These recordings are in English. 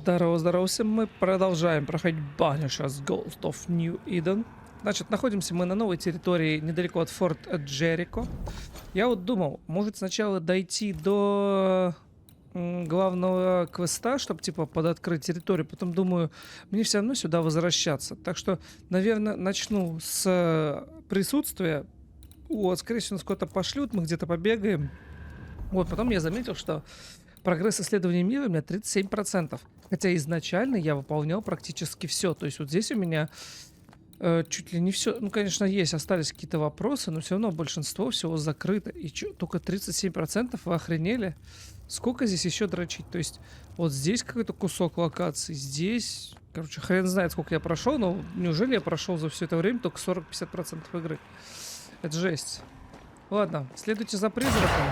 Здорово, здорово всем. Мы продолжаем проходить Banishers Ghost of New Eden. Значит, находимся мы на новой территории, недалеко от Форт Джерико. Я вот думал, может сначала дойти до главного квеста, чтобы типа подоткрыть территорию. Потом думаю, мне все равно сюда возвращаться. Так что, наверное, начну с присутствия. Вот, скорее всего, нас куда-то пошлют, мы где-то побегаем. Вот, потом я заметил, что прогресс исследования мира у меня 37%. Хотя изначально я выполнял практически все. То есть вот здесь у меня чуть ли не все. Ну, конечно, есть, остались какие-то вопросы, но все равно большинство всего закрыто. И только 37%? Вы охренели? Сколько здесь еще дрочить? То есть вот здесь какой-то кусок локации, здесь... Короче, хрен знает, сколько я прошел, но неужели я прошел за все это время только 40-50% игры? Это жесть. Ладно, следуйте за призраком.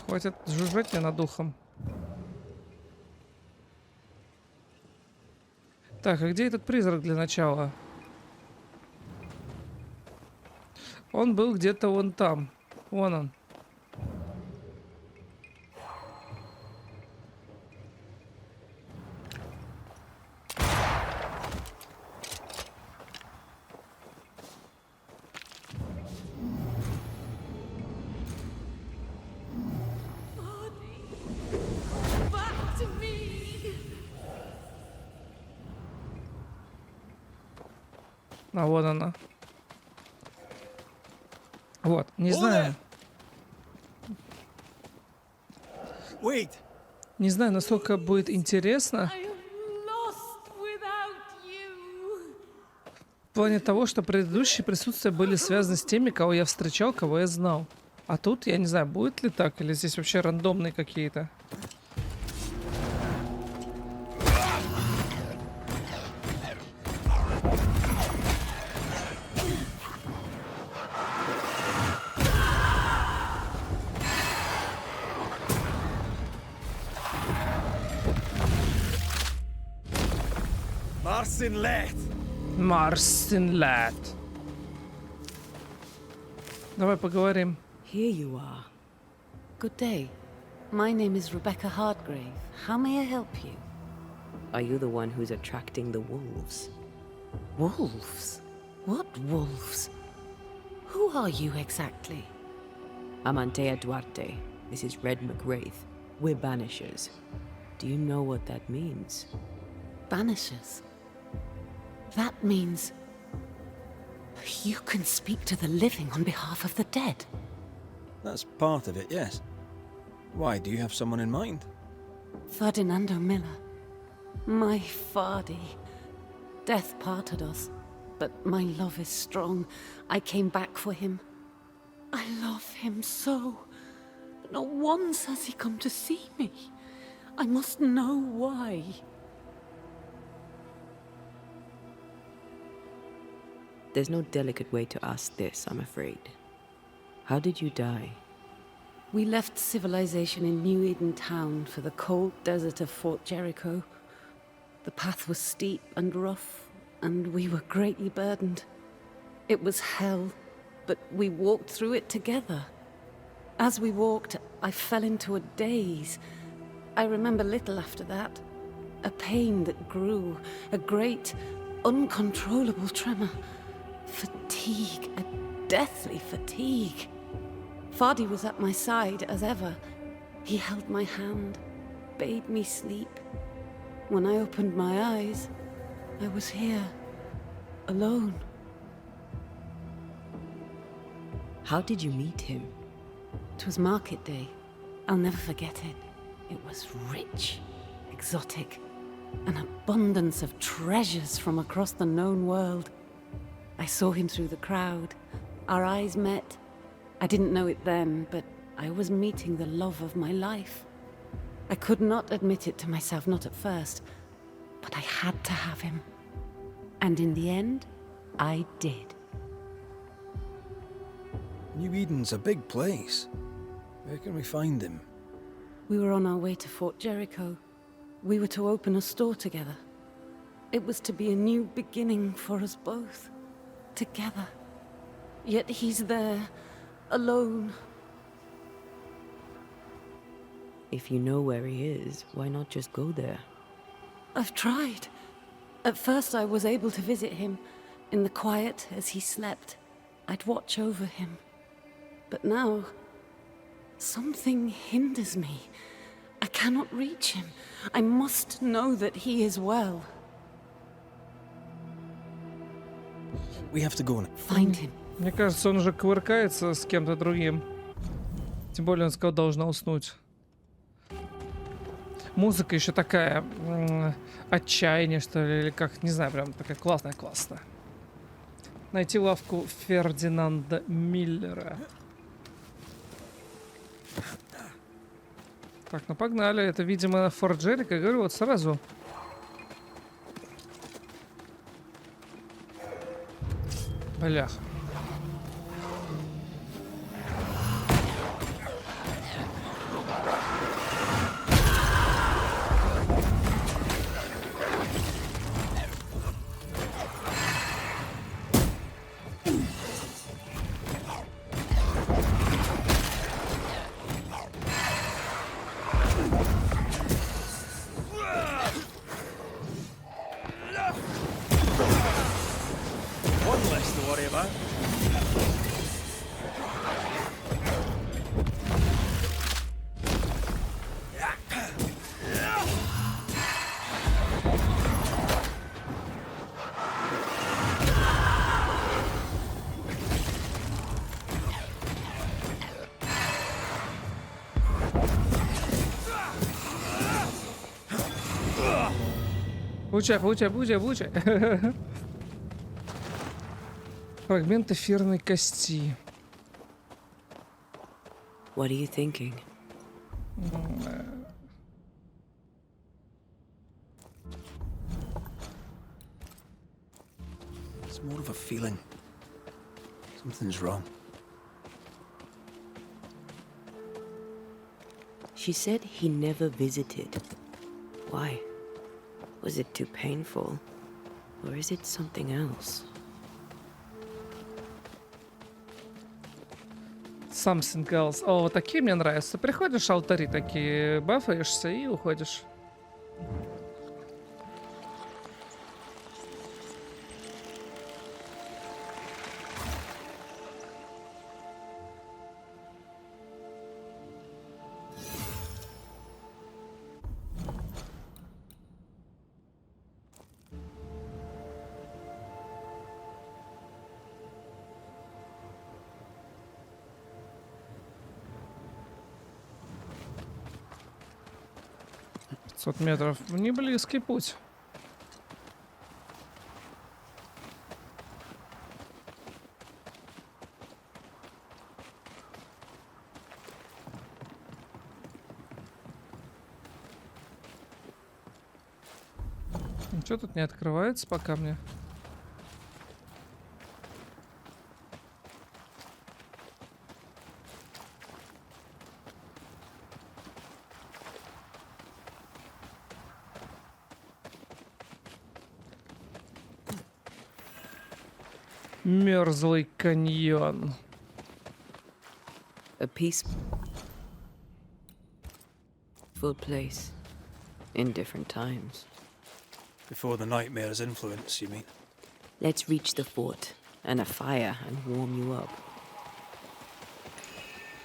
Хватит жужжать мне над ухом. Так, а где этот призрак для начала? Он был где-то вон там. Вон он. А вот она. Вот, не знаю. Не знаю, насколько будет интересно. В плане того, что предыдущие присутствия были связаны с теми, кого я встречал, кого я знал. А тут, я не знаю, будет ли так, или здесь вообще рандомные какие-то. Марсинлет. Давай поговорим. Here you are. Good day. My name is Rebecca Hardgrave. How may I help you? Are you the one who's attracting the wolves? Wolves? What wolves? Who are you exactly? I'm Antea Duarte. This is Red McWraith. We're Banishers. Do you know what that means? Banishers? That means you can speak to the living on behalf of the dead. That's part of it, yes. Why, do you have someone in mind? Ferdinando Miller. My Fardy. Death parted us, but my love is strong. I came back for him. I love him so. But not once has he come to see me. I must know why. There's no delicate way to ask this, I'm afraid. How did you die? We left civilization in New Eden town for the cold desert of Fort Jericho. The path was steep and rough, and we were greatly burdened. It was hell, but we walked through it together. As we walked, I fell into a daze. I remember little after that. A pain that grew, a great, uncontrollable tremor. Fatigue, a deathly fatigue. Fardy was at my side as ever. He held my hand, bade me sleep. When I opened my eyes, I was here, alone. How did you meet him? It was market day. I'll never forget it. It was rich, exotic, an abundance of treasures from across the known world. I saw him through the crowd. Our eyes met. I didn't know it then, but I was meeting the love of my life. I could not admit it to myself, not at first, but I had to have him. And in the end, I did. New Eden's a big place. Where can we find him? We were on our way to Fort Jericho. We were to open a store together. It was to be a new beginning for us both. Together. Yet he's there, alone. If you know where he is, why not just go there? I've tried. At first I was able to visit him. In the quiet, as he slept, I'd watch over him. But now, something hinders me. I cannot reach him. I must know that he is well. We have to go now. Find him. Мне кажется, он уже кувыркается с кем-то другим. Тем более он сказал, должна уснуть. Музыка еще такая отчаяние, что ли, или как, не знаю, прям такая классная. Найти лавку Фердинанда Миллера. Так, ну погнали. Это, видимо, Форт Джерико. Говорю, вот сразу. Бляха. One less to worry about. Получай. Фрагмент эфирной кости. What are you thinking? It's more of a feeling. Something's wrong. She said he never visited. Why? Was it too painful? Or is it something else? Something else. О, вот такие мне нравятся. Приходишь, алтари такие, бафаешься и уходишь. Метров. Не близкий путь. Ничего тут не открывается пока мне. Мерзлый каньон. A peaceful place in different times. Before the nightmare's influence, you mean? Let's reach the fort and a fire and warm you up.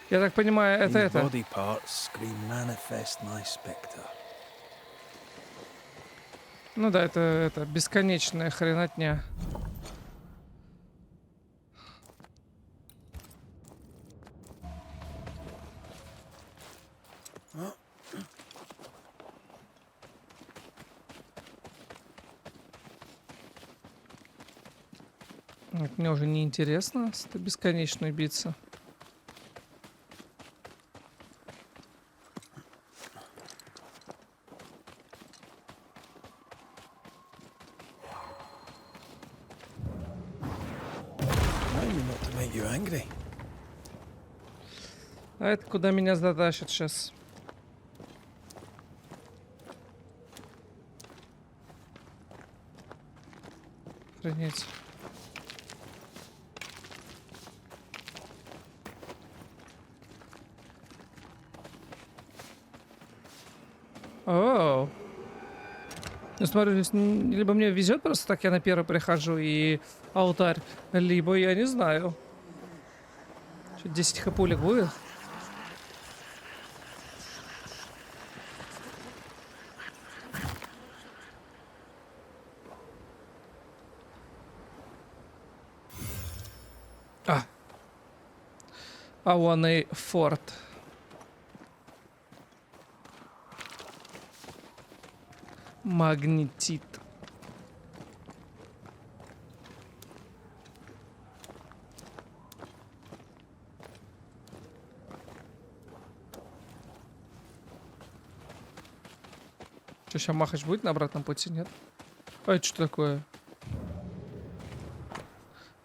Я так понимаю, это These это. body parts scream manifest my spectre. Ну да, это бесконечная хренотня. Вот мне уже не интересно с этой бесконечной биться. Maybe not to make you angry. А это куда меня затащит сейчас? Охренеть. Оу. Я смотрю, здесь либо мне везет просто так, я на первый прихожу и алтарь, либо я не знаю. Что, 10 хапулек будет? А вон и форт. Магнетит. Что, сейчас махач будет на обратном пути, нет? А это что такое?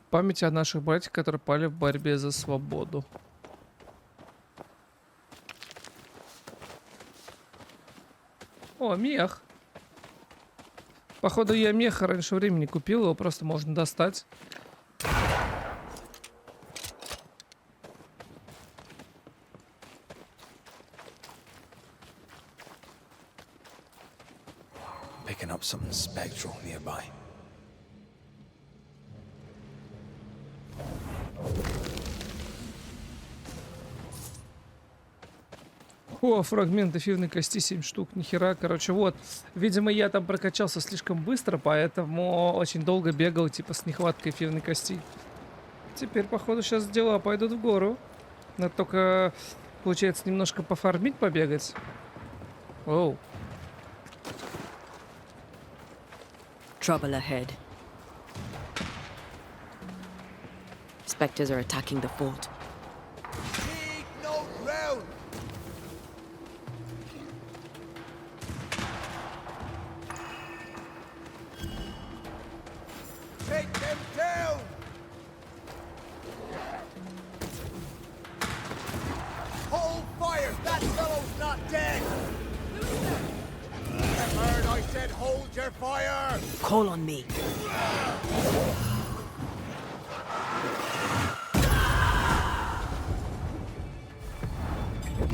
Память о наших братьях, которые пали в борьбе за свободу. О, мех. Походу, я меха раньше времени купил, его просто можно достать. Picking up something spectral nearby. О, фрагмент эфирной кости 7 штук, нихера, короче, вот. Видимо, я там прокачался слишком быстро, поэтому очень долго бегал, типа, с нехваткой эфирной кости. Теперь, походу, сейчас дела пойдут в гору. Надо только, получается, немножко пофармить, побегать. Оу. Trouble ahead. Spectres are attacking the fort. Take no ground. Take them down. Hold fire. That fellow's not dead. You heard I said hold your fire. Call on me.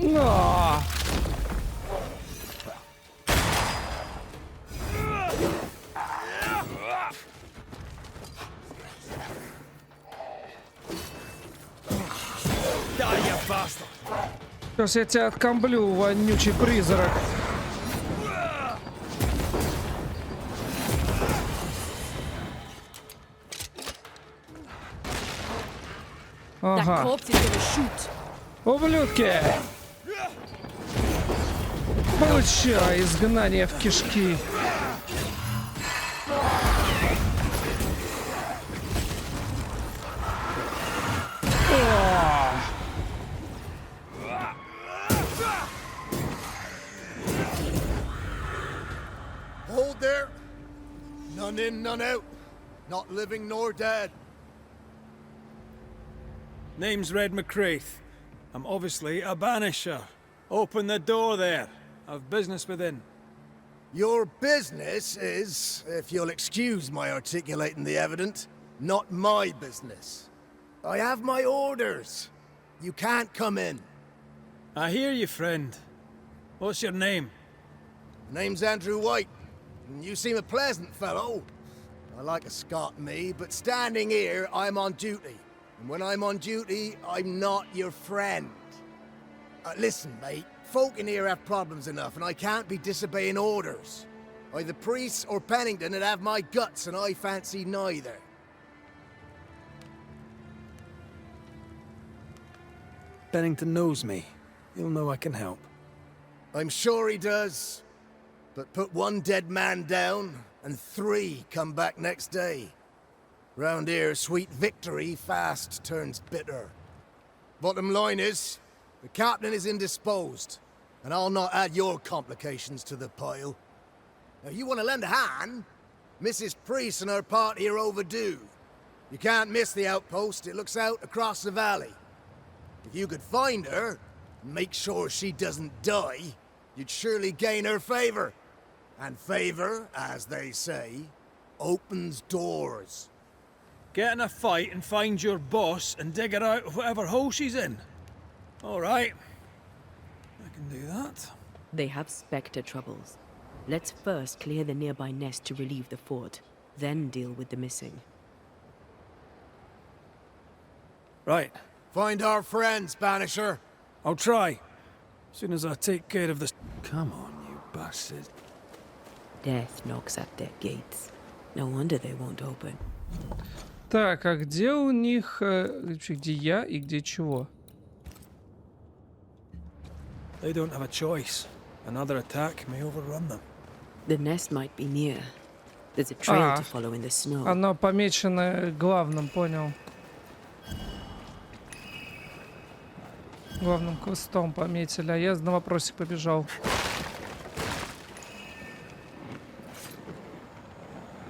На! Сейчас я тебя откомблю, вонючий призрак. That Ага. corpse is gonna shoot. Ублюдки! Получай изгнание в кишки. О! Hold there. None in, none out. Not living nor dead. Name's Red McCraith. I'm obviously a banisher. Open the door there. I've business within. Your business is, if you'll excuse my articulating the evident, not my business. I have my orders. You can't come in. I hear you, friend. What's your name? Name's Andrew White. And you seem a pleasant fellow. I like a Scot, me, but standing here, I'm on duty. And when I'm on duty, I'm not your friend. Listen, mate. Folk in here have problems enough, and I can't be disobeying orders. Either priests or Pennington would have my guts, and I fancy neither. Bennington knows me. He'll know I can help. I'm sure he does. But put one dead man down, and 3 come back next day. Round here, sweet victory fast turns bitter. Bottom line is, the captain is indisposed, and I'll not add your complications to the pile. Now, you want to lend a hand? Mrs. Priest and her party are overdue. You can't miss the outpost, it looks out across the valley. If you could find her, and make sure she doesn't die, you'd surely gain her favor. And favor, as they say, opens doors. Get in a fight and find your boss and dig her out of whatever hole she's in. All right. I can do that. They have Spectre troubles. Let's first clear the nearby nest to relieve the fort, then deal with the missing. Right. Find our friends, Banisher. I'll try. As soon as I take care of this. Come on, you bastard. Death knocks at their gates. No wonder they won't open. Так, а где у них... вообще, где я и где чего? They don't have a choice. Another attack may overrun them. The nest might be near. There's a trail Ah. to follow in the snow. Оно помечено главным, понял. Главным квестом пометили, а я на вопросик побежал.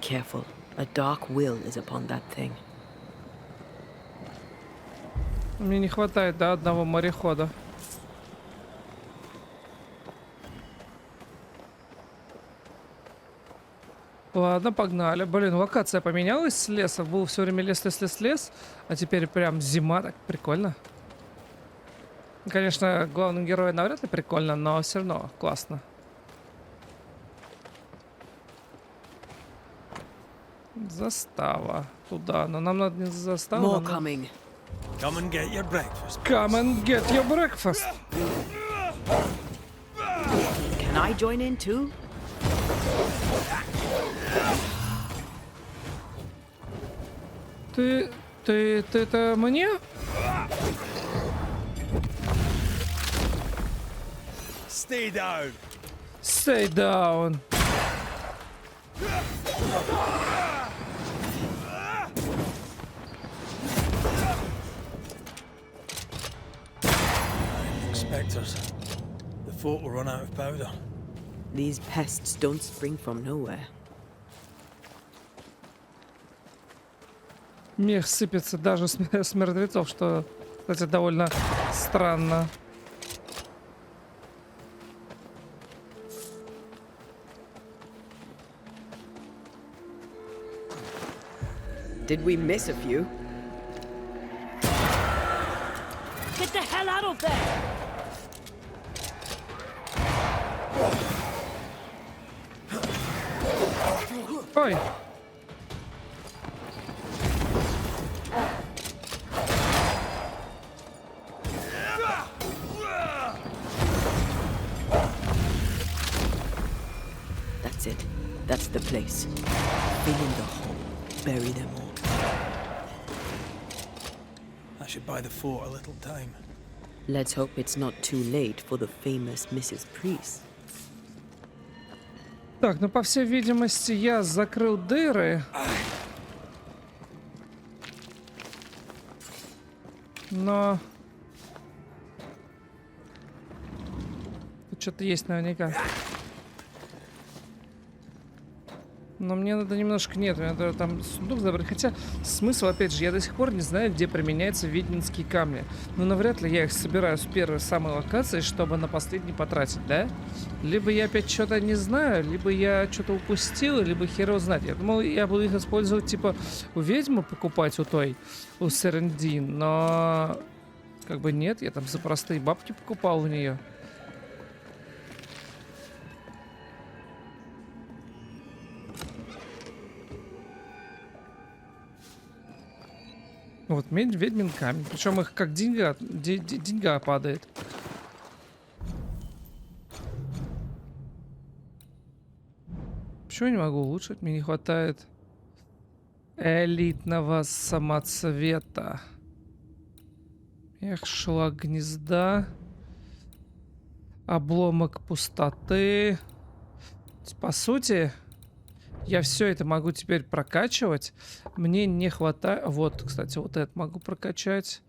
Careful. A dark will is upon that thing. Мне не хватает, да, одного морехода. Ладно, погнали. Блин, локация поменялась с леса. Был все время лес, а теперь прям зима, так прикольно. Конечно, главным героем навряд ли прикольно, но все равно классно. Застава. Туда. Но нам надо не за заставу. More нам надо- coming. Come and get your breakfast. Come and get your breakfast. Can I join in too? Ты-то мне? Stay down. Stay down. Spectres. The fort will run out of powder. These pests don't spring from nowhere. Мех сыпется даже с мертвецов, что, кстати, довольно странно. Did we miss a few? Get the hell out of there! Ой. That's it. That's the place. Fill in the hole. Bury them all. That should buy the fort a little time. Let's hope it's not too late for the famous Mrs. Priest. Так, ну по всей видимости я закрыл дыры. Но... Тут что-то есть наверняка. Но мне надо немножко... Нет, мне надо там сундук забрать. Хотя смысл, опять же, я до сих пор не знаю, где применяются ведьминские камни. Но навряд ли я их собираю с первой самой локации, чтобы на последний потратить, да? Либо я опять что-то не знаю, либо я что-то упустил, либо хер его знать. Я думал, я буду их использовать, типа, у ведьмы покупать, у той, у Серендин. Но... Как бы нет, я там за простые бабки покупал у нее. Вот, ведьмин камень. Причем их как деньга падает. Почему я не могу улучшить? Мне не хватает элитного самоцвета. Эх, шлак гнезда. Обломок пустоты. По сути... Я все это могу теперь прокачивать. Мне не хватает... Вот, кстати, вот это могу прокачать.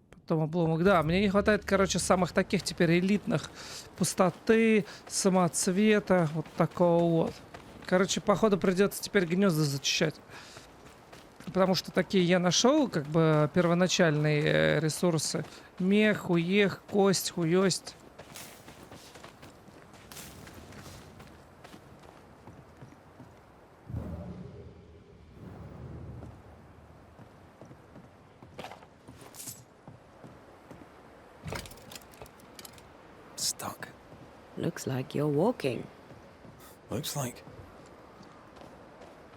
Потом обломок. Да, мне не хватает, короче, самых таких теперь элитных. Пустоты, самоцвета. Вот такого вот. Короче, походу придется теперь гнезда зачищать. Потому что такие я нашел, как бы, первоначальные ресурсы. Мех, хуех, кость, хуёсть. Stuck. Looks like you're walking. Looks like.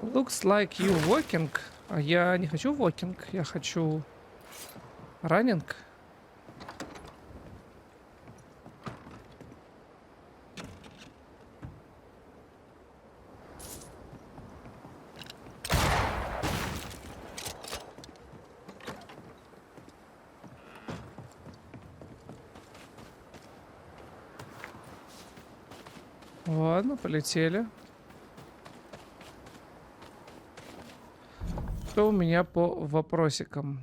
Looks like you walking. А я не хочу walking, я хочу running. Ладно, полетели. Что у меня по вопросикам?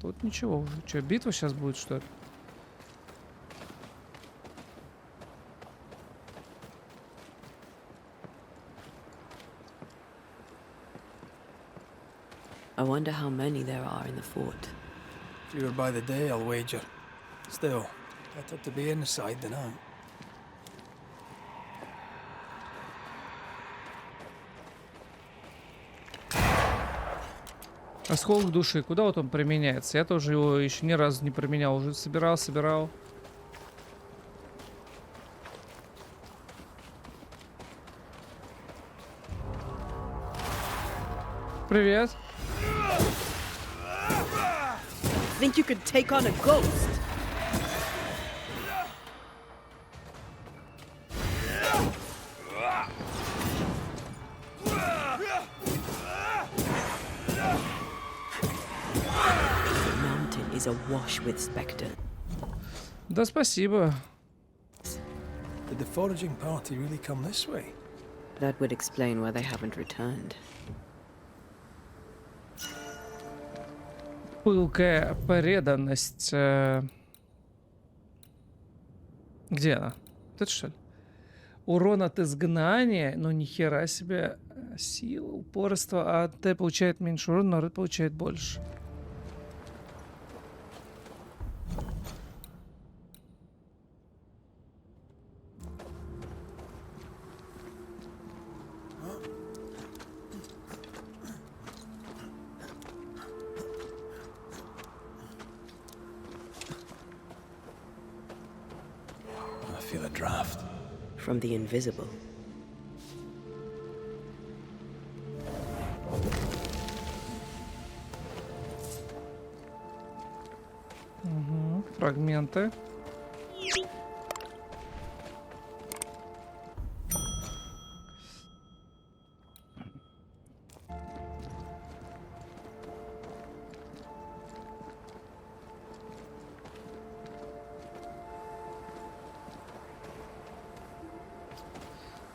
Тут ничего уже. Что, битва сейчас будет, что ли? I wonder how many there are in the fort. Fewer by the day, I'll wager. Still, better to be inside than out. Осколок души. Куда вот он применяется? Я тоже его еще ни разу не применял. Уже собирал. Привет. Think you could take on a ghost? The mountain is awash with spectre. Да, спасибо. Did the foraging party really come this way? That would explain why they haven't returned. Пылкая преданность. Где она? Тут что ли? Урон от изгнания. Ну, ни хера себе. Сила, упорство. А Т получает меньше урона, но Р получает больше. I feel a draft. From the invisible. Фрагменты.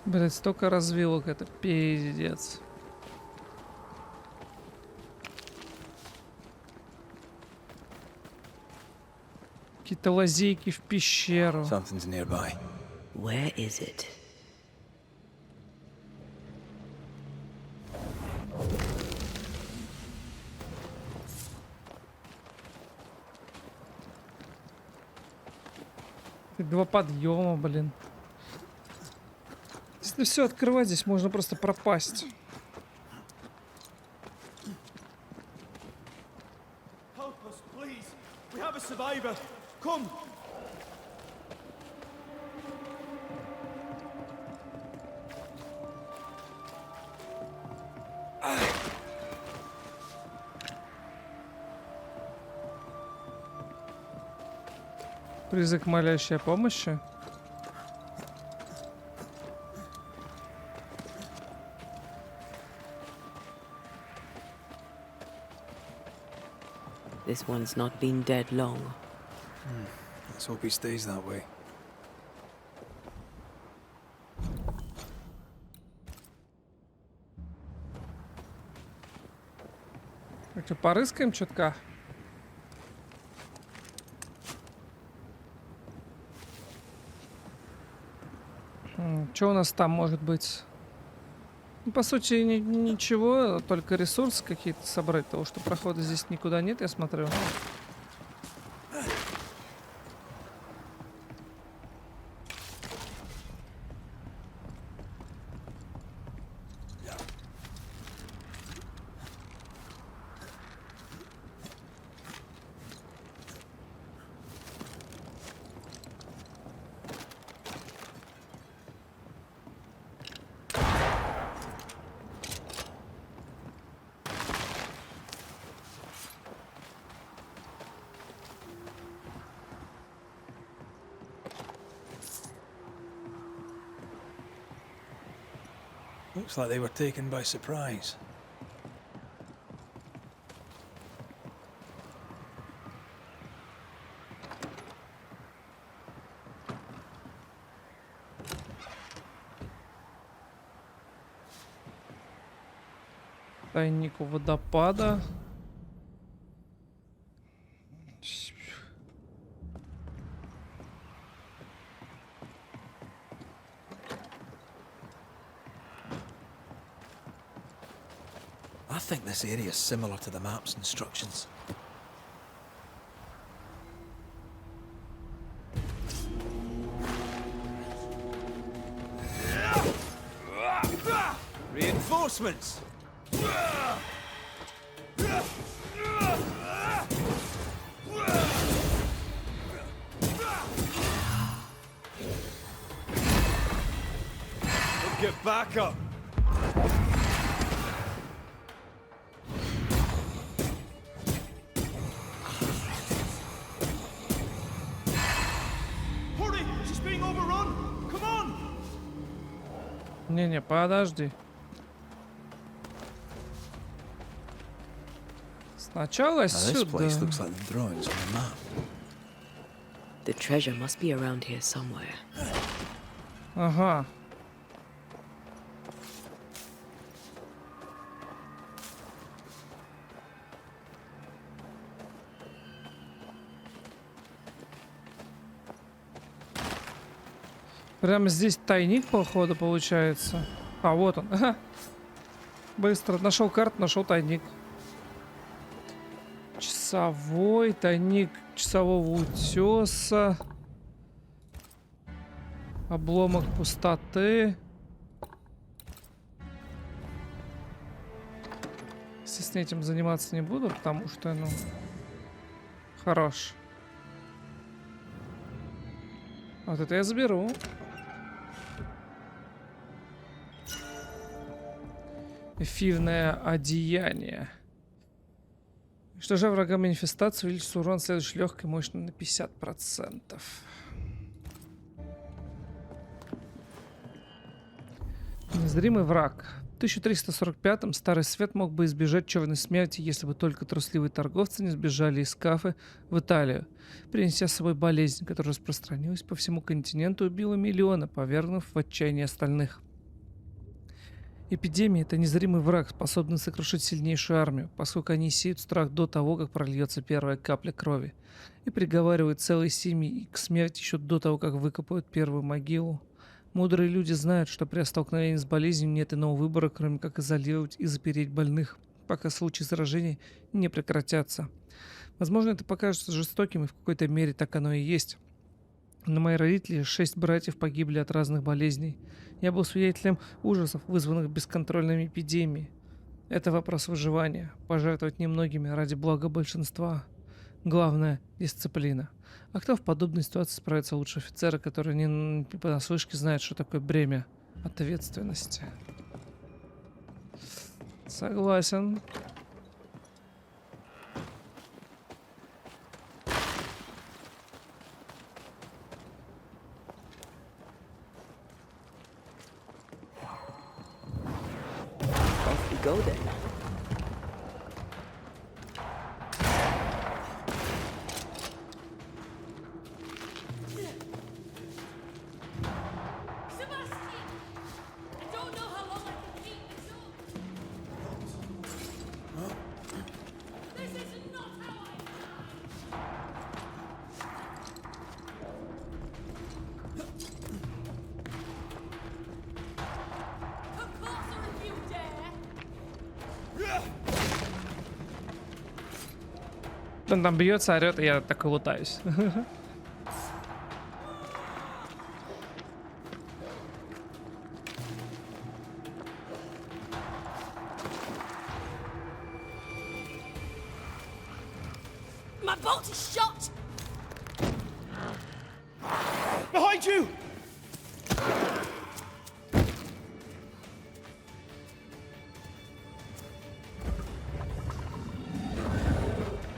Блять, столько развилок, это пиздец. Какие-то лазейки в пещеру. Something's nearby. Where is it? Два подъема, блин. Если все открывать, здесь можно просто пропасть. Help us, please. We have a survivor. Come. Призрак, молящий о помощи. This one's not been dead long. Let's hope he stays that way. Как-то порыскаем чутка. Что у нас там может быть? Ну, по сути, ничего, только ресурсы какие-то собрать, потому что прохода здесь никуда нет, я смотрю. Looks like they were taken by surprise. Тайник у водопада. I think this area is similar to the map's instructions. Reinforcements! Get back up! Hurry! She's being overrun! Come on! Не-не, подожди. Сначала Now, this сюда. place looks like the drawings on the map. The treasure must be around here somewhere. Ага. Прямо здесь тайник, походу, получается. А, вот он. Ага. Быстро. Нашел карту, нашел тайник. Часовой, тайник часового утеса. Обломок пустоты. Естественно, этим заниматься не буду, потому что, ну, хорош. Вот это я заберу. Эфирное одеяние. Уничтожая врага манифестацию, увеличится урон следующей легкой и мощной на 50%. Незримый враг. В 1345-м Старый Свет мог бы избежать черной смерти, если бы только трусливые торговцы не сбежали из Кафы в Италию, принеся с собой болезнь, которая распространилась по всему континенту и убила миллионы, повергнув в отчаяние остальных. Эпидемия — это незримый враг, способный сокрушить сильнейшую армию, поскольку они сеют страх до того, как прольется первая капля крови, и приговаривают целые семьи к смерти еще до того, как выкопают первую могилу. Мудрые люди знают, что при столкновении с болезнью нет иного выбора, кроме как изолировать и запереть больных, пока случаи заражений не прекратятся. Возможно, это покажется жестоким, и в какой-то мере так оно и есть. Но мои родители, 6 братьев, погибли от разных болезней. Я был свидетелем ужасов, вызванных бесконтрольными эпидемией. Это вопрос выживания. Пожертвовать немногими ради блага большинства. Главное — дисциплина. А кто в подобной ситуации справится лучше офицера, который не понаслышке знает, что такое бремя ответственности? Согласен. Off we go then. Sebastian! I don't know how long I can keep this up. This is not how I come closer if you dare. Он там бьется, орет, и я так и лутаюсь. My bolt is shot! Behind you!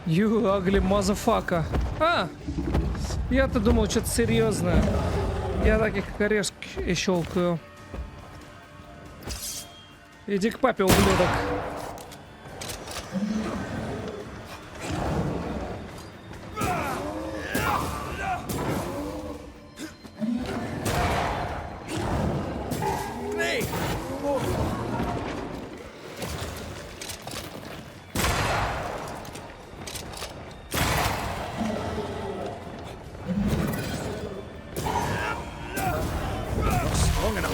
You ugly motherfucker. А! Я-то думал, что-то серьезное. Я таких как орешки и щелкаю. Иди к папе, ублюдок. Long enough.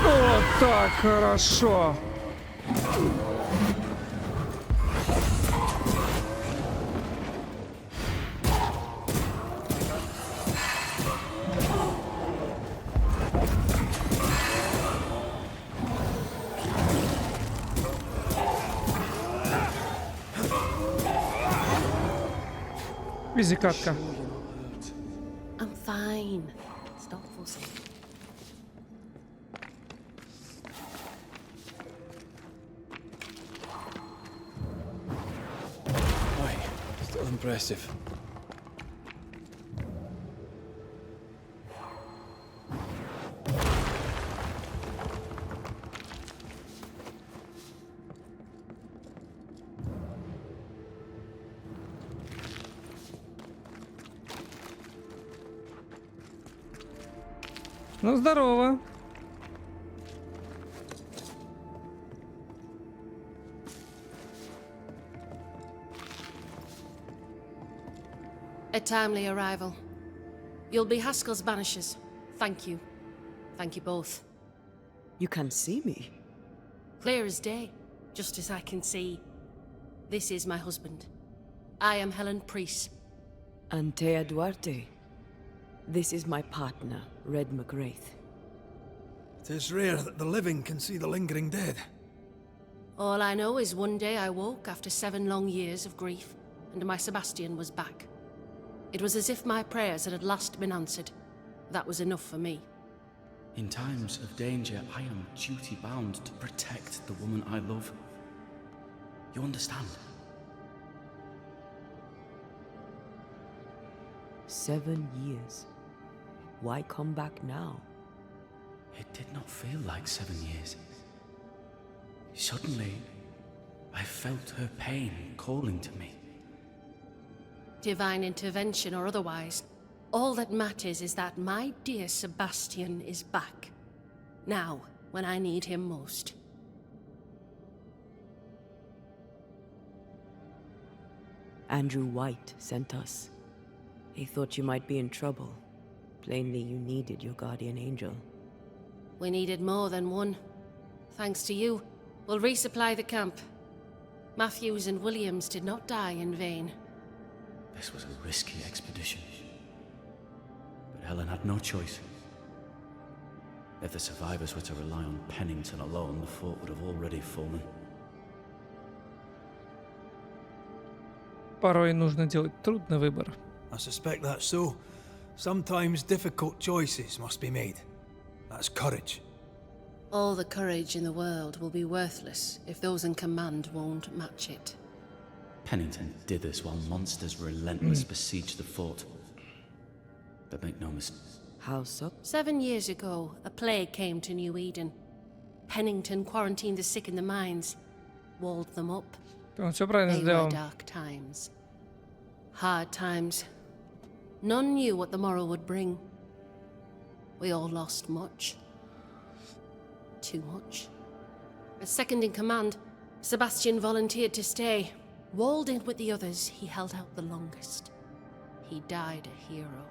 Вот так хорошо. Изи катка. I'm fine. Stop forcing. Aye, still impressive. Ну, здорово. A timely arrival. You'll be Haskell's Banishers. Thank you. Thank you both. You can see me. Clear as day, just as I can see. This is my husband. I am Helen Priest. Antea Duarte. This is my partner, Red McGrath. It is rare that the living can see the lingering dead. All I know is one day I woke after 7 long years of grief, and my Sebastian was back. It was as if my prayers had at last been answered. That was enough for me. In times of danger, I am duty-bound to protect the woman I love. You understand? 7 years. Why come back now? It did not feel like 7 years. Suddenly, I felt her pain calling to me. Divine intervention or otherwise, all that matters is that my dear Sebastian is back. Now, when I need him most. Andrew White sent us. He thought you might be in trouble. Plainly, you needed your guardian angel. We needed more than one. Thanks to you, we'll resupply the camp. Matthews and Williams did not die in vain. This was a risky expedition. But Helen had no choice. If the survivors were to rely on Pennington alone, the fort would have already fallen. Порой нужно делать трудный выбор. I suspect that's so. Sometimes difficult choices must be made. That's courage. All the courage in the world will be worthless if those in command won't match it. Pennington did this while monsters relentless besieged the fort. But make no mistake. How so? 7 years ago, a plague came to New Eden. Pennington quarantined the sick in the mines, walled them up. Он все правильно They were сделал. dark times. Hard times. None knew what the morrow would bring. We all lost much. Too much. As second in command, Sebastian volunteered to stay. Walled in with the others, he held out the longest. He died a hero.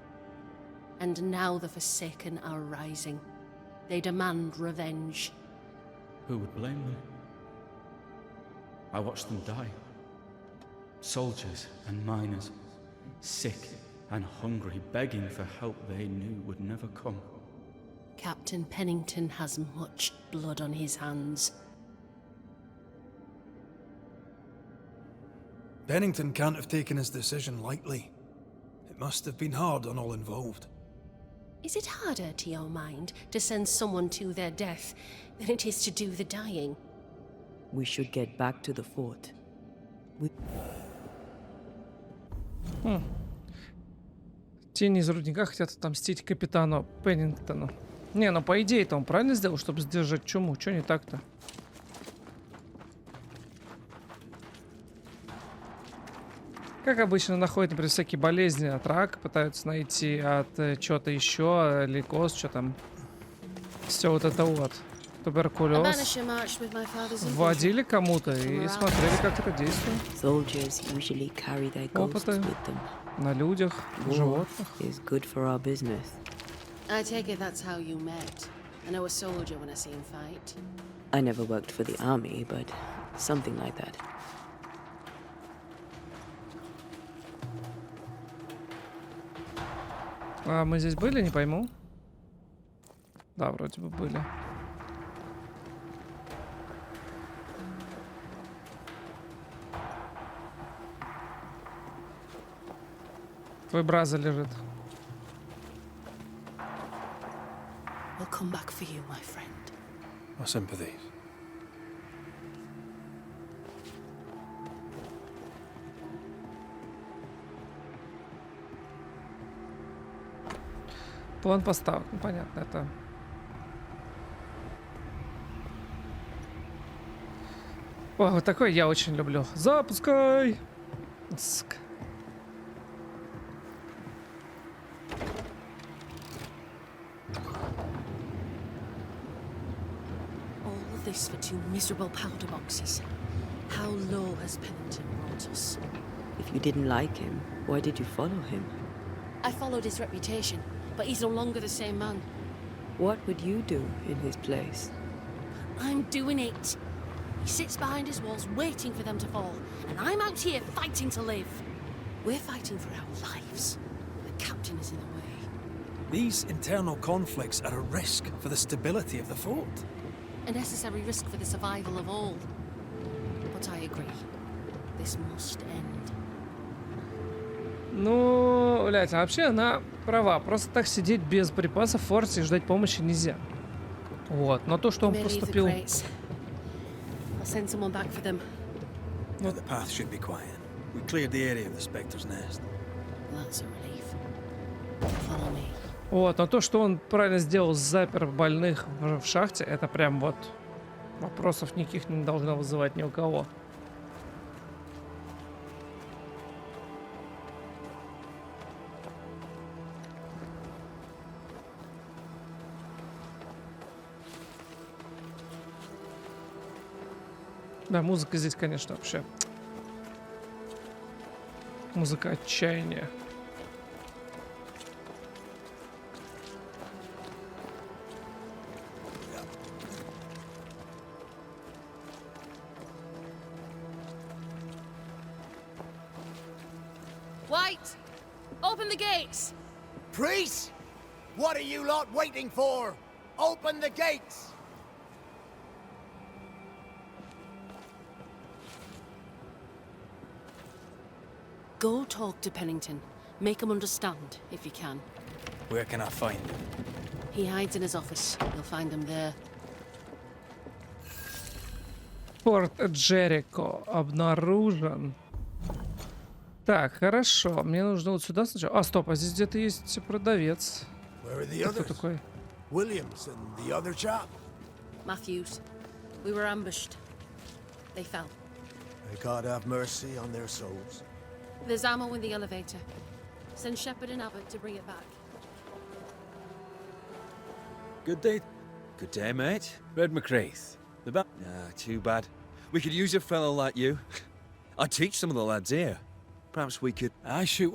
And now the Forsaken are rising. They demand revenge. Who would blame them? I watched them die. Soldiers and miners, sick and hungry, begging for help they knew would never come. Captain Pennington has much blood on his hands. Pennington can't have taken his decision lightly. It must have been hard on all involved. Is it harder, to your mind, to send someone to their death than it is to do the dying? We should get back to the fort. Тени из рудника хотят отомстить капитану Пеннингтону. Не, ну по идее-то он правильно сделал, чтобы сдержать чуму. Чё не так-то? Как обычно, находят, например, всякие болезни от рака, пытаются найти от чего-то еще, лейкоз, что там. Все вот это вот. A Туберкулез. banisher marched with my father's infantry. Вводили кому-то и смотрели, как это действует. Soldiers usually carry their ghosts Опыты with them. на людях, War животных. is good for our business. I take it that's how you met. I know a soldier when I see him fight. I never worked for the army, but something like that. А мы здесь были, не пойму. Да, вроде бы были. Твой браза лежит. We'll come back for you, my friend. My sympathies. План поставок, ну понятно, это... О, вот такой я очень люблю. Запускай! Сука. All of this for 2 miserable powder boxes. How low has Pennington brought us? If you didn't like him, why did you follow him? I followed his reputation, but he's no longer the same man. What would you do in his place? I'm doing it. He sits behind his walls waiting for them to fall, and I'm out here fighting to live. We're fighting for our lives. The captain is in the way. These internal conflicts are a risk for the stability of the fort. A necessary risk for the survival of all. But I agree. This must end. Ну, блядь, а вообще она права. Просто так сидеть без припасов в форте и ждать помощи нельзя. Вот. Но то, что он You may leave the поступил... crates. I'll send someone back for them. Yeah, the path should be quiet. We cleared the area of the Spectre's nest. That's a relief. Follow me. Вот. Но то, что он правильно сделал, запер больных в шахте, это прям вот... Вопросов никаких не должно вызывать ни у кого. Да, музыка здесь, конечно, вообще. Музыка отчаяния. White! Open the gates! Priests? What are you lot waiting for? Open the gates! Go talk to Pennington. Make him understand, if you can. Where can I find him? He hides in his office. You'll find him there. Форт Джерико обнаружен. Так, хорошо. Мне нужно вот сюда сначала. А, стоп, а здесь где-то есть продавец. Where are the Кто others? такой? Williams and the other chap? Matthews. We were ambushed. They fell. May God have mercy on their souls. There's ammo in the elevator. Send Shepard and Abbott to bring it back. Good day. Good day, mate. Red McCraith. The ba- Nah, too bad. We could use a fellow like you. I'd teach some of the lads here. Perhaps we could... I shoot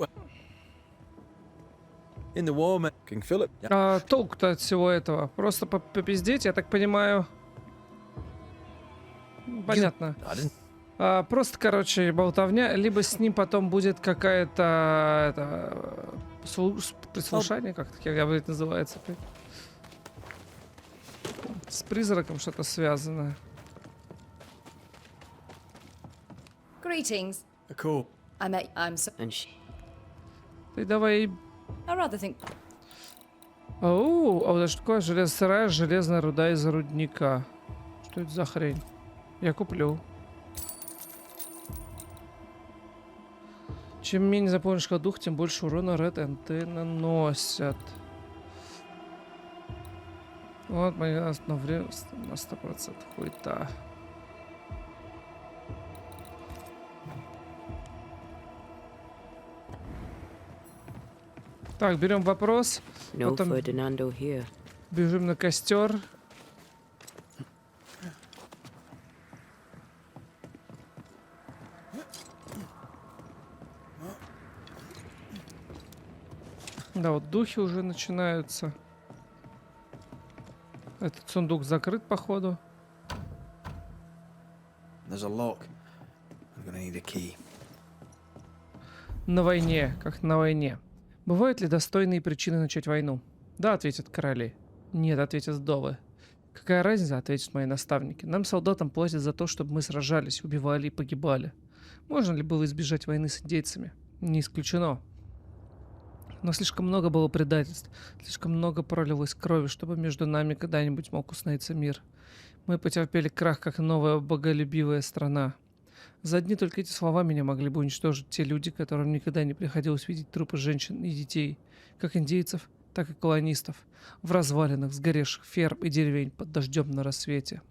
In the war, mate. King Philip. Yeah. А, толку-то от всего этого? Просто попиздеть, я так понимаю. Понятно. I didn't... Просто, короче, болтовня. Либо с ним потом будет какая-то... Прислушание, как это называется. С призраком что-то связано. Greetings. Cool. I'm so. And she... Ты давай... I rather think. Оу, а вот это что такое? Сырая железная руда из рудника. Что это за хрень? Я куплю. Чем менее заполнишь дух, тем больше урона Red NT наносят. Вот, мы на время на 100% хуета. Так, берем вопрос. No Потом Ferdinando here. бежим на костер. Да, вот духи уже начинаются. Этот сундук закрыт, походу. There's a lock. I'm gonna need a key. На войне, как на войне. Бывают ли достойные причины начать войну? Да, ответят короли. Нет, ответят вдовы. Какая разница, ответят мои наставники. Нам, солдатам, платят за то, чтобы мы сражались, убивали и погибали. Можно ли было избежать войны с индейцами? Не исключено. Но слишком много было предательств, слишком много пролилось крови, чтобы между нами когда-нибудь мог установиться мир. Мы потерпели крах, как новая боголюбивая страна. За одни только эти слова меня могли бы уничтожить те люди, которым никогда не приходилось видеть трупы женщин и детей, как индейцев, так и колонистов, в развалинах сгоревших ферм и деревень под дождем на рассвете.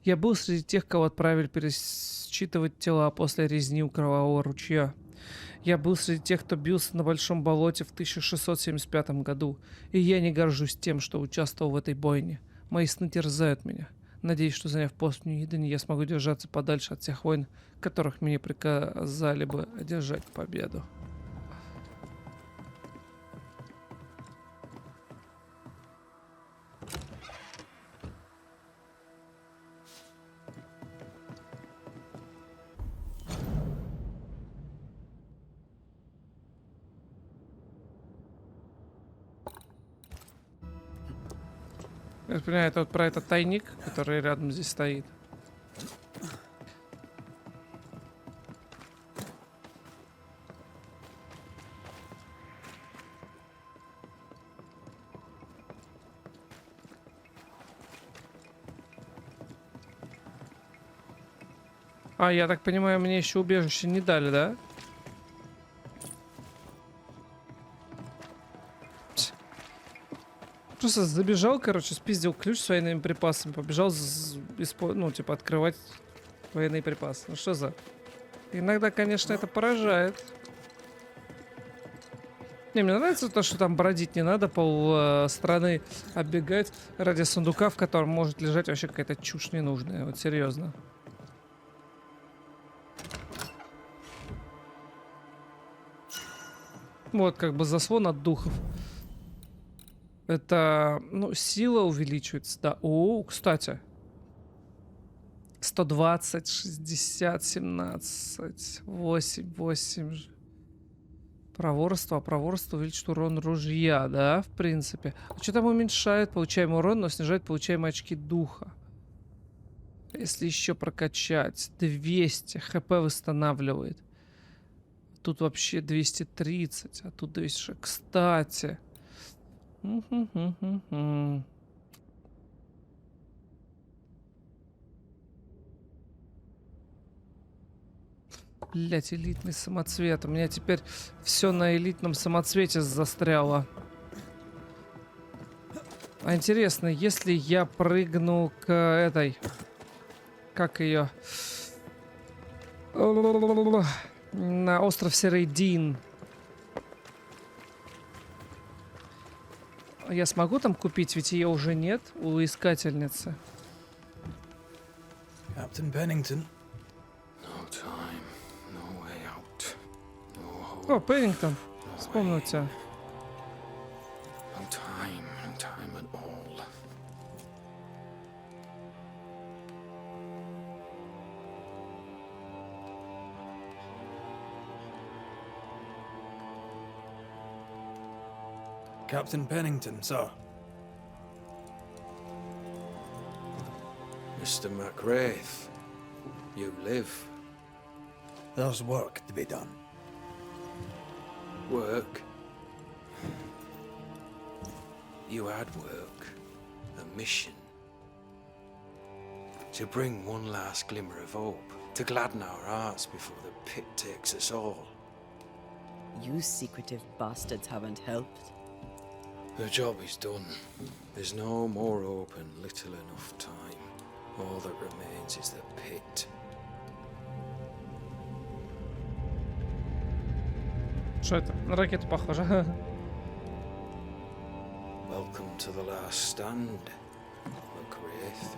Я был среди тех, кого отправили пересчитывать тела после резни у Кровавого ручья. Я был среди тех, кто бился на Большом болоте в 1675 году, и я не горжусь тем, что участвовал в этой бойне. Мои сны терзают меня. Надеюсь, что, заняв пост в Нью-Идене, я смогу держаться подальше от всех войн, которых мне приказали бы одержать победу. Я понимаю, это вот про этот тайник, который рядом здесь стоит. А, я так понимаю, мне еще убежище не дали, да? Просто забежал, короче, спиздил ключ с военными припасами, побежал, ну, типа, открывать военные припасы. Ну, что за... Иногда, конечно, это поражает. Не, мне нравится то, что там бродить не надо, пол страны оббегать ради сундука, в котором может лежать вообще какая-то чушь ненужная. Вот серьезно. Вот, как бы заслон от духов. Это, ну, сила увеличивается, да. О, кстати. 120, 60, 17, 8, 8. Проворство. А проворство увеличит урон ружья, да, в принципе. А что там уменьшает получаемый урон, но снижает получаемые очки духа. Если еще прокачать. 200. ХП восстанавливает. Тут вообще 230. А тут 200. Кстати. Блять, элитный самоцвет. У меня теперь все на элитном самоцвете застряло. А интересно, если я прыгну к этой... Как ее? На остров Серый Дин. Я смогу там купить, ведь ее уже нет у искательницы. Captain Pennington. О, Пеннингтон. Вспомнил тебя. Captain Pennington, sir. Mr. McWraith, you live. There's work to be done. Work? You had work. A mission. To bring one last glimmer of hope. To gladden our hearts before the pit takes us all. You secretive bastards haven't helped. The job is done. There's no more hope and little enough time. All that remains is the pit. Что это? На ракету похоже. Welcome to the last stand, McWraith.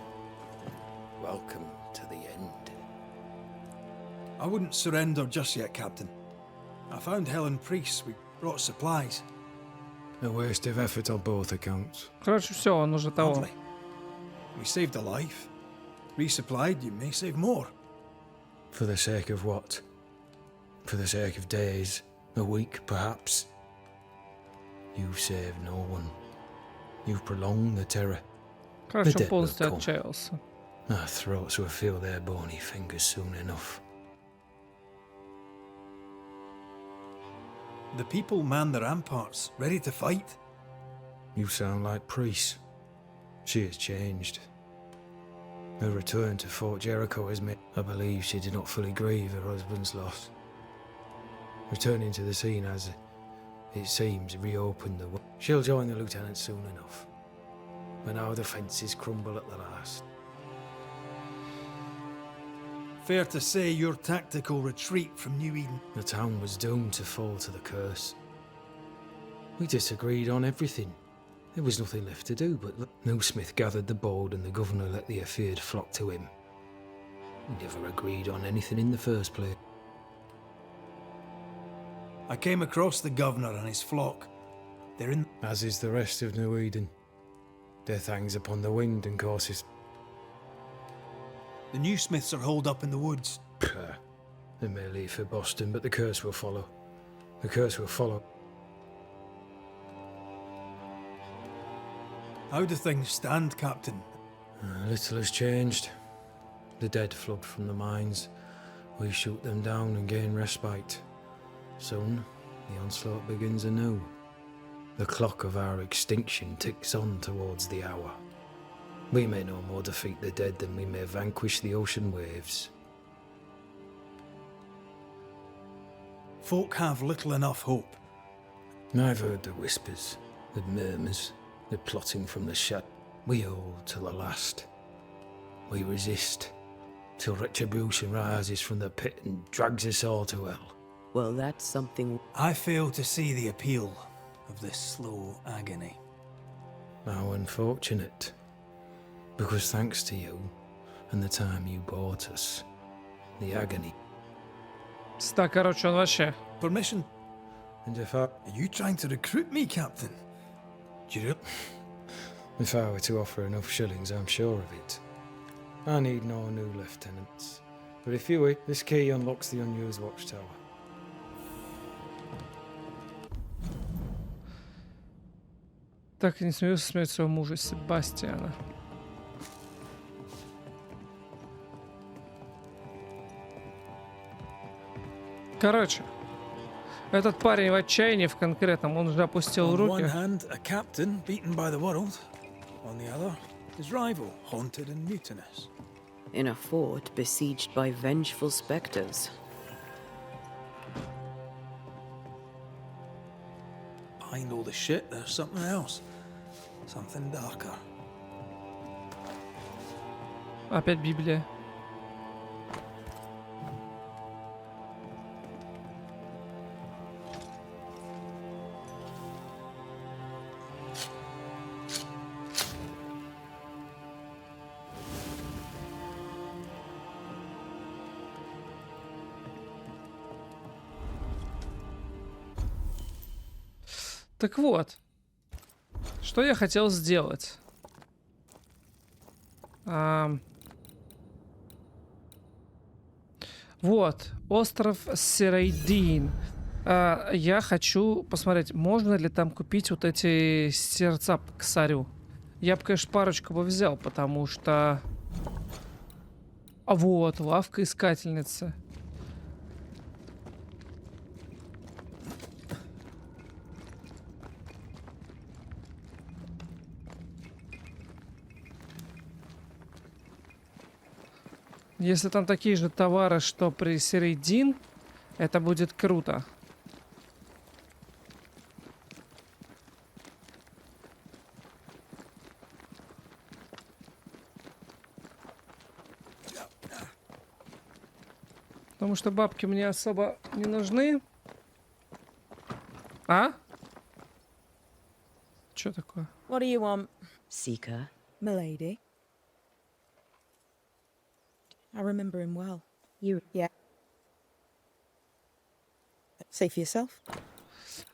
Welcome to the end. I wouldn't surrender just yet, Captain. I found Helen Priest. We brought supplies. A waste of effort on both accounts. Короче, все, он уже того. Hardly. We saved a life. Resupplied, you may save more. For the sake of what? For the sake of days, a week perhaps? You've saved no one. You've prolonged the terror. Короче, dead он полностью will come. отчаялся. Our throats will feel their bony fingers soon enough. The people man the ramparts, ready to fight. You sound like Priest. She has changed. Her return to Fort Jericho has made... I believe she did not fully grieve her husband's loss. Returning to the scene has, it seems, reopened the... She'll join the lieutenant soon enough. When our defences crumble at the last. Fair to say your tactical retreat from New Eden. The town was doomed to fall to the curse. We disagreed on everything. There was nothing left to do, but no Smith gathered the board and the governor let the affair flock to him. We never agreed on anything in the first place. I came across the governor and his flock. They're in... As is the rest of New Eden. Death hangs upon the wind and causes... The new Smiths are holed up in the woods. They may leave for Boston, but the curse will follow. The curse will follow. How do things stand, Captain? Little has changed. The dead flood from the mines. We shoot them down and gain respite. Soon, the onslaught begins anew. The clock of our extinction ticks on towards the hour. We may no more defeat the dead than we may vanquish the ocean waves. Folk have little enough hope. I've heard the whispers, the murmurs, the plotting from the shadow. We hold to the last. We resist, till retribution rises from the pit and drags us all to hell. Well, that's something. I fail to see the appeal of this slow agony. How unfortunate. Because thanks to you, and the time you bought us, the agony. Да, короче, он вообще. Permission? And if I Are you trying to recruit me, Captain? Do you If I were to offer enough shillings, I'm sure of it. I need no new lieutenants. But if you wish, this key unlocks the unused watchtower. Так и не смеюсь смерть своего мужа Себастьяна. Короче, этот парень в отчаянии в конкретном, он уже опустил On one руки. hand, a captain beaten by the world. On the other, his rival, haunted and mutinous. In a fort besieged by vengeful specters. Behind all the shit, there's something else. Something darker. Опять Библия. Так вот, что я хотел сделать? Вот, остров Серейдин. Я хочу посмотреть, можно ли там купить вот эти сердца к косарю. Я бы, конечно, парочку бы взял, потому что... А вот, лавка искательницы. Если там такие же товары, что при Серейдин, это будет круто. Потому что бабки мне особо не нужны. А? Что такое? What do you want? Seeker. Milady. I remember him well. You. Yeah. Say for yourself.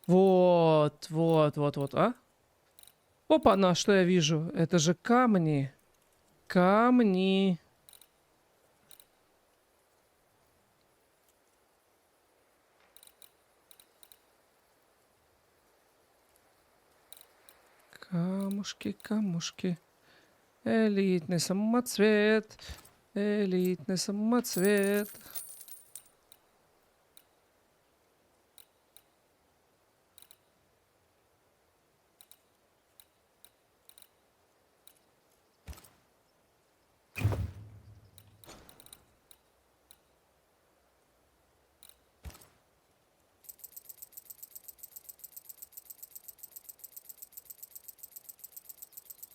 Вот, а? Опа-на, что я вижу? Это же камни. Камни. Камушки, камушки. Элитный самоцвет. Элитный самоцвет.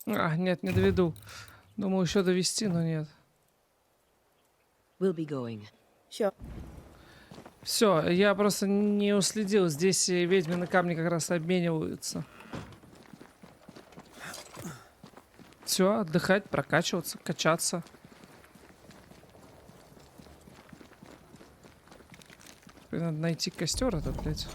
А, нет, не доведу. Думаю, еще довести, но нет. We'll be going. Sure. Все, я просто не уследил. Здесь ведьмины камни как раз обмениваются. Все, отдыхать, прокачиваться, качаться. Теперь надо найти костер этот, блядь.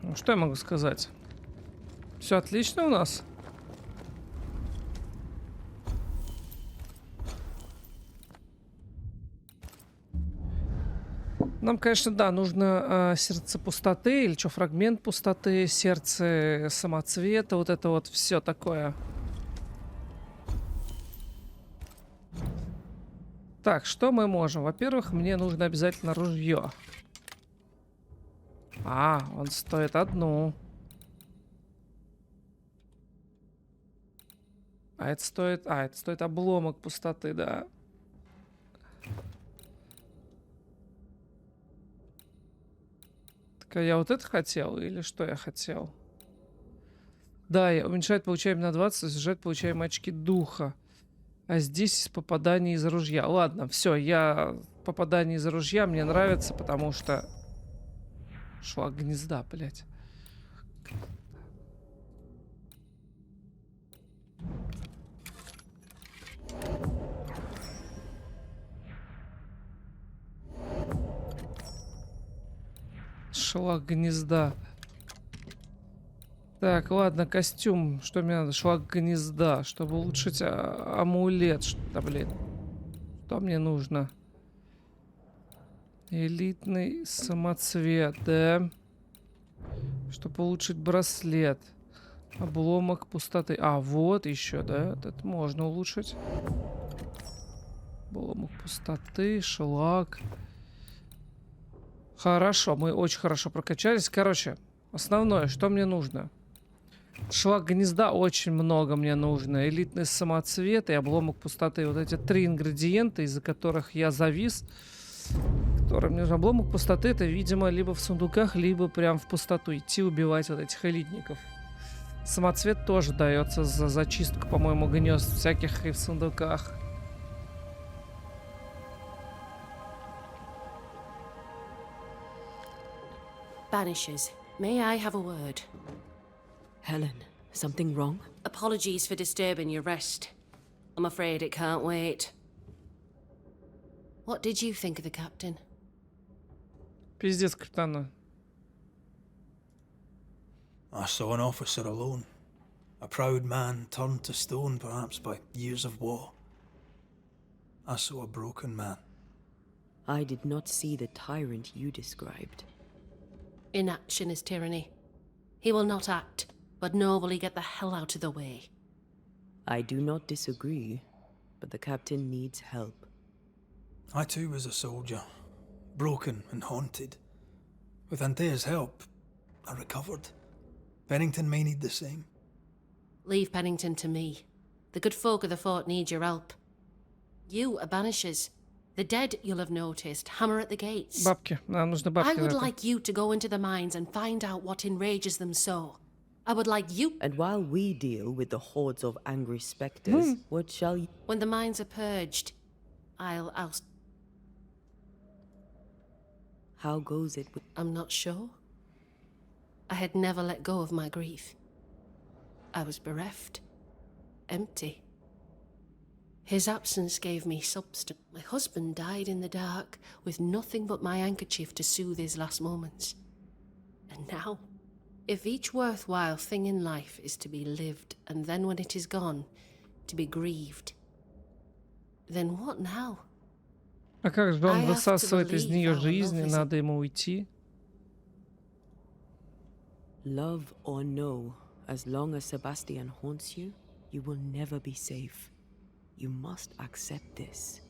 Ну, что я могу сказать? Все отлично у нас. Нам, конечно, да, нужно сердце пустоты, или что, фрагмент пустоты, сердце самоцвета, вот это вот все такое. Так, что мы можем? Во-первых, мне нужно обязательно ружье. А, он стоит одну. это стоит обломок пустоты, да. Так, а я вот это хотел или что я хотел? Да, я уменьшать получаем на 20, снижать получаем очки духа. А здесь попадание из ружья. Ладно, все, попадание из ружья мне нравится, потому что... Шлак гнезда, блядь. Шлак гнезда. Так, ладно, костюм. Что мне надо? Шлак гнезда. Чтобы улучшить амулет. Да, блин. Что мне нужно? Элитный самоцвет, да? Чтобы улучшить браслет. Обломок пустоты. А, вот еще, да? Это можно улучшить. Обломок пустоты, шлак. Хорошо, мы очень хорошо прокачались. Короче, основное, что мне нужно? Шлак гнезда очень много мне нужно. Элитный самоцвет и обломок пустоты. Вот эти 3 ингредиента, из-за которых я завис. Который мне нужен. Обломок пустоты, это, видимо, либо в сундуках, либо прям в пустоту. Идти убивать вот этих элитников. Самоцвет тоже дается за зачистку, по-моему, гнезд всяких и в сундуках. Banishers, may I have a word? Helen, something wrong? Apologies for disturbing your rest. I'm afraid it can't wait. What did you think of the captain? Пиздец, капитана. I saw an officer alone. A proud man turned to stone, perhaps by years of war. I saw a broken man. I did not see the tyrant you described. Inaction is tyranny. He will not act, but nor will he get the hell out of the way. I do not disagree, but the captain needs help. I too was a soldier, broken and haunted. With Antea's help, I recovered. Pennington may need the same. Leave Pennington to me. The good folk of the fort need your help. You are Banishers. The dead, you'll have noticed, hammer at the gates. Бабки. Нам нужны I бабки. would за это. like you to go into the mines and find out what enrages them so. I would like you... And while we deal with the hordes of angry spectres, what shall you... When the mines are purged, I'll oust... How goes it with... I'm not sure. I had never let go of my grief. I was bereft. Empty. His absence gave me substance. My husband died in the dark, with nothing but my handkerchief to soothe his last moments. And now, if each worthwhile thing in life is to be lived, and then when it is gone, to be grieved, then what now? А как же он I have to высасывает из believe нее our жизнь, и love is- надо ему уйти? Love or no, as long as Sebastian haunts you, you will never be safe. You must accept this.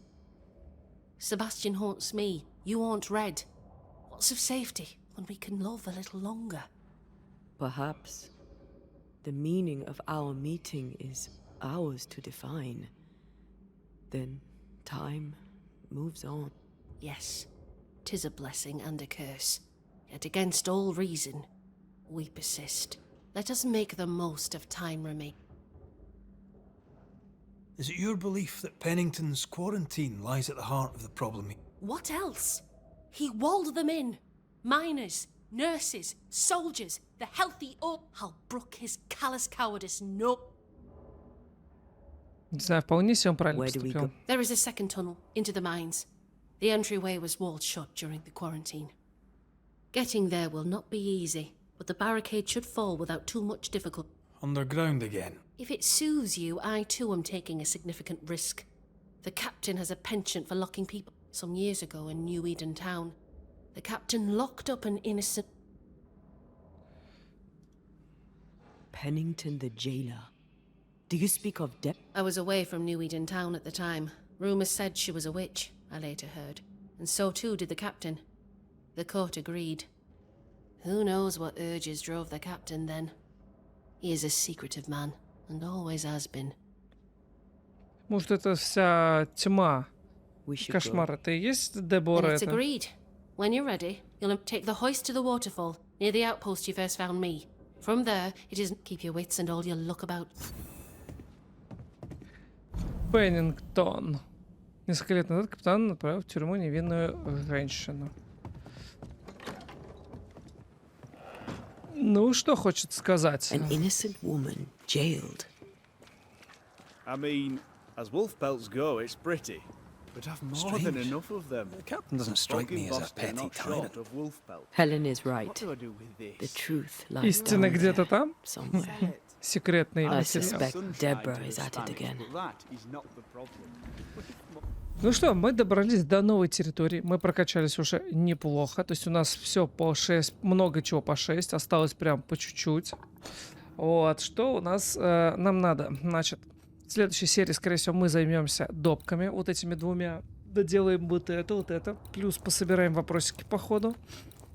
Sebastian haunts me, you haunt Red. What's of safety when we can love a little longer? Perhaps the meaning of our meeting is ours to define. Then time moves on. Yes, 'tis a blessing and a curse. Yet against all reason, we persist. Let us make the most of time remain. Is it your belief that Pennington's quarantine lies at the heart of the problem? What else? He walled them in. Miners, nurses, soldiers, the healthy I'll brook his callous cowardice no. Не знаю, вполне себе он правильно Where do we поступил. go? There is a second tunnel into the mines. The entryway was walled shut during the quarantine. Getting there will not be easy, but the barricade should fall without too much difficulty. Underground again. If it soothes you, I too am taking a significant risk. The captain has a penchant for locking people. Some years ago in New Eden Town, the captain locked up an innocent... Pennington the jailer. Do you speak of death? I was away from New Eden Town at the time. Rumours said she was a witch, I later heard. And so too did the captain. The court agreed. Who knows what urges drove the captain then? He is a secretive man, and always has been. Может, это вся тьма, We should кошмар. go. Это и есть Then Дебора it's это? agreed. When you're ready, you'll take the hoist to the waterfall, near the outpost you first found me. From there, it is keep your wits and all your luck about. Пеннингтон. Несколько лет назад капитан отправил в тюрьму невинную женщину. Ну, что хочет сказать? An innocent woman jailed. I mean, as wolf pelts go, it's pretty. But I've more than Strange. enough of them. The captain doesn't strike me as a petty not tyrant. short of wolf pelt. Helen is What right. do I do with this? The truth lies Истина down где-то there, там? somewhere. Секретный I материал. suspect Sunshine Deborah to is the at it Spanish, again. but that is not the problem. Ну что, мы добрались до новой территории. Мы прокачались уже неплохо. То есть у нас все по 6, много чего по 6. Осталось прям по чуть-чуть. Вот, что у нас нам надо? Значит, в следующей серии, скорее всего, мы займемся допками. Вот этими двумя. Доделаем вот это. Плюс пособираем вопросики по ходу.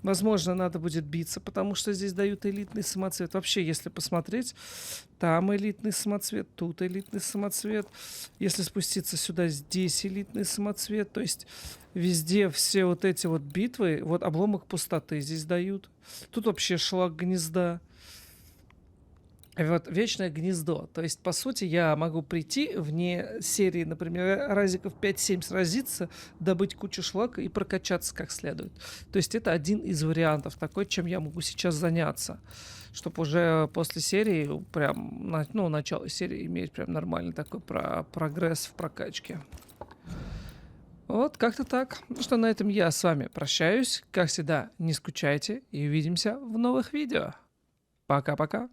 Возможно, надо будет биться, потому что здесь дают элитный самоцвет. Вообще, если посмотреть, там элитный самоцвет, тут элитный самоцвет. Если спуститься сюда, здесь элитный самоцвет. То есть везде все вот эти вот битвы, вот обломок пустоты здесь дают. Тут вообще шлак гнезда. Вот вечное гнездо. То есть, по сути, я могу прийти вне серии, например, разиков 5-7 сразиться, добыть кучу шлака и прокачаться как следует. То есть это один из вариантов такой, чем я могу сейчас заняться. Чтобы уже после серии, прям, начало серии иметь прям нормальный такой прогресс в прокачке. Вот, как-то так. Ну что, на этом я с вами прощаюсь. Как всегда, не скучайте и увидимся в новых видео. Пока-пока.